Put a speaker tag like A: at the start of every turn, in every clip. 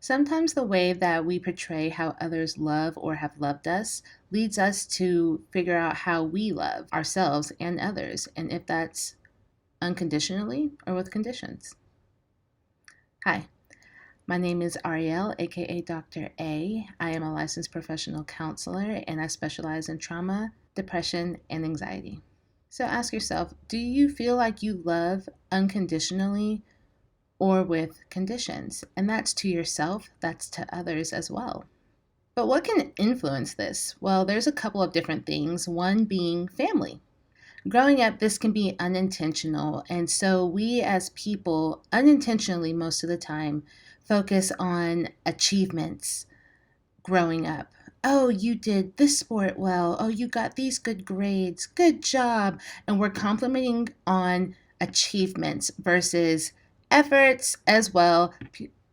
A: Sometimes the way that we portray how others love or have loved us leads us to figure out how we love ourselves and others, and if that's unconditionally or with conditions. Hi, my name is Ariel, aka Dr. A. I am a licensed professional counselor and I specialize in trauma, depression, and anxiety. So ask yourself, do you feel like you love unconditionally or with conditions? And that's to yourself, that's to others as well. But what can influence this? Well, there's a couple of different things, one being family. Growing up, this can be unintentional. And so we as people, unintentionally most of the time, focus on achievements growing up. Oh, you did this sport well. Oh, you got these good grades. Good job. And we're complimenting on achievements versus efforts as well,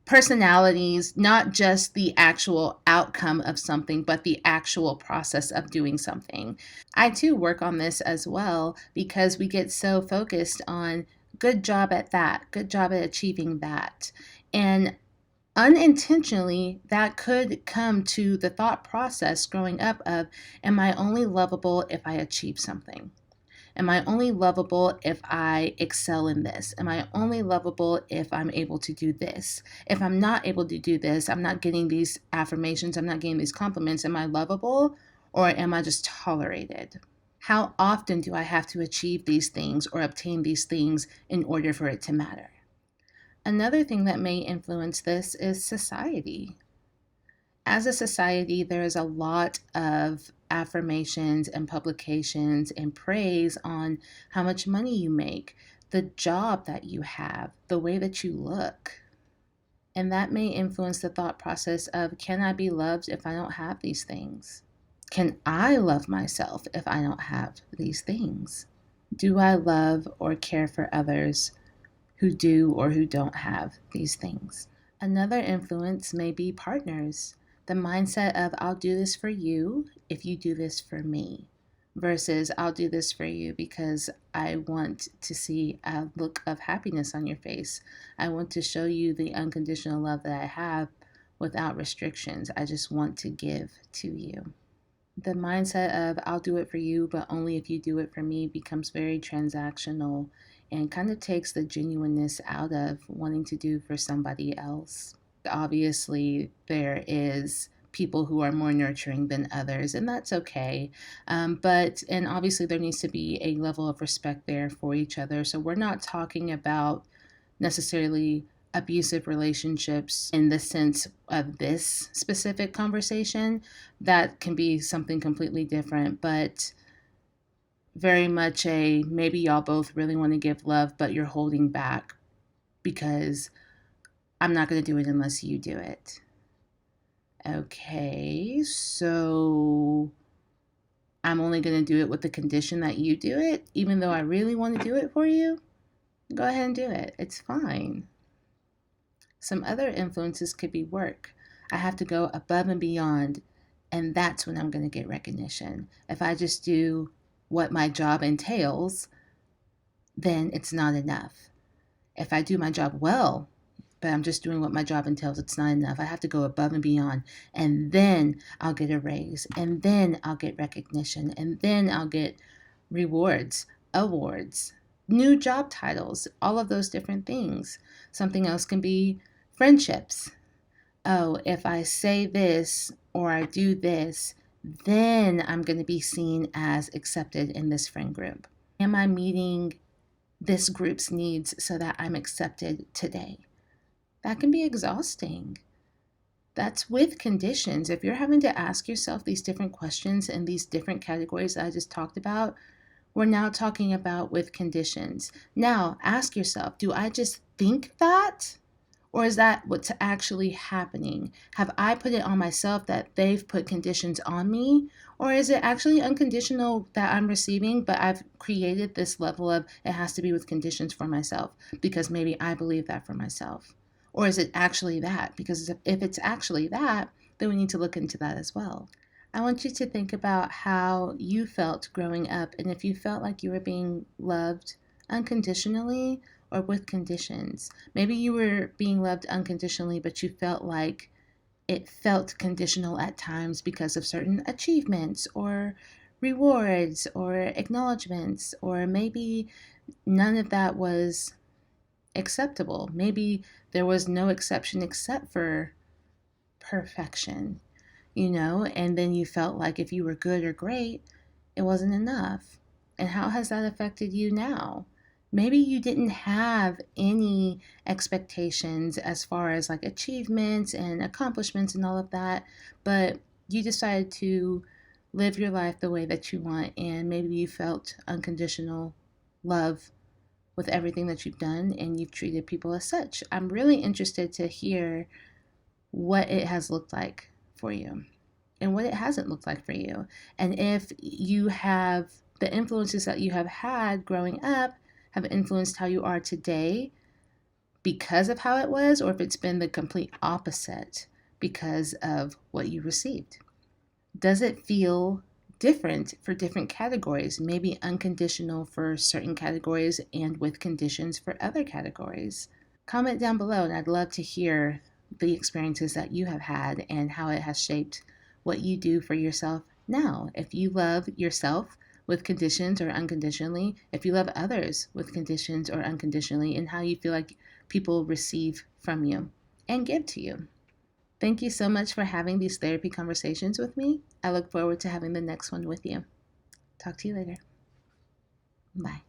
A: personalities, not just the actual outcome of something, but the actual process of doing something. I too work on this as well because we get so focused on good job at that, good job at achieving that. And unintentionally, that could come to the thought process growing up of, am I only lovable if I achieve something? Am I only lovable if I excel in this? Am I only lovable if I'm able to do this? If I'm not able to do this, I'm not getting these affirmations, I'm not getting these compliments, am I lovable or am I just tolerated? How often do I have to achieve these things or obtain these things in order for it to matter? Another thing that may influence this is society. As a society, there is a lot of affirmations and publications and praise on how much money you make, the job that you have, the way that you look. And that may influence the thought process of, can I be loved if I don't have these things? Can I love myself if I don't have these things? Do I love or care for others who do or who don't have these things? Another influence may be partners. The mindset of, I'll do this for you if you do this for me, versus I'll do this for you because I want to see a look of happiness on your face. I want to show you the unconditional love that I have without restrictions. I just want to give to you. The mindset of, I'll do it for you, but only if you do it for me, becomes very transactional and kind of takes the genuineness out of wanting to do for somebody else. Obviously, there is people who are more nurturing than others, and that's okay. And obviously, there needs to be a level of respect there for each other. So, we're not talking about necessarily abusive relationships in the sense of this specific conversation. That can be something completely different, but very much a, maybe y'all both really want to give love, but you're holding back because I'm not going to do it unless you do it. Okay, so I'm only going to do it with the condition that you do it, even though I really want to do it for you. Go ahead and do it. It's fine. Some other influences could be work. I have to go above and beyond, and that's when I'm going to get recognition. If I just do what my job entails, then it's not enough. If I do my job well, but I'm just doing what my job entails, it's not enough. I have to go above and beyond, and then I'll get a raise, and then I'll get recognition, and then I'll get rewards, awards, new job titles, all of those different things. Something else can be friendships. Oh, if I say this or I do this, then I'm going to be seen as accepted in this friend group. Am I meeting this group's needs so that I'm accepted today? That can be exhausting. That's with conditions. If you're having to ask yourself these different questions in these different categories that I just talked about, we're now talking about with conditions. Now, ask yourself, do I just think that? Or is that what's actually happening? Have I put it on myself that they've put conditions on me? Or is it actually unconditional that I'm receiving, but I've created this level of, it has to be with conditions for myself because maybe I believe that for myself? Or is it actually that? Because if it's actually that, then we need to look into that as well. I want you to think about how you felt growing up and if you felt like you were being loved unconditionally or with conditions. Maybe you were being loved unconditionally, but you felt like it felt conditional at times because of certain achievements or rewards or acknowledgments, or maybe none of that was acceptable. Maybe there was no exception except for perfection, and then you felt like if you were good or great, it wasn't enough. And how has that affected you now? Maybe you didn't have any expectations as far as like achievements and accomplishments and all of that, but you decided to live your life the way that you want, and maybe you felt unconditional love with everything that you've done and you've treated people as such. I'm really interested to hear what it has looked like for you and what it hasn't looked like for you. And if you have the influences that you have had growing up have influenced how you are today because of how it was, or if it's been the complete opposite because of what you received. Does it feel different for different categories? Maybe unconditional for certain categories and with conditions for other categories. Comment down below, and I'd love to hear the experiences that you have had and how it has shaped what you do for yourself now. If you love yourself with conditions or unconditionally, if you love others with conditions or unconditionally, and how you feel like people receive from you and give to you. Thank you so much for having these therapy conversations with me. I look forward to having the next one with you. Talk to you later. Bye.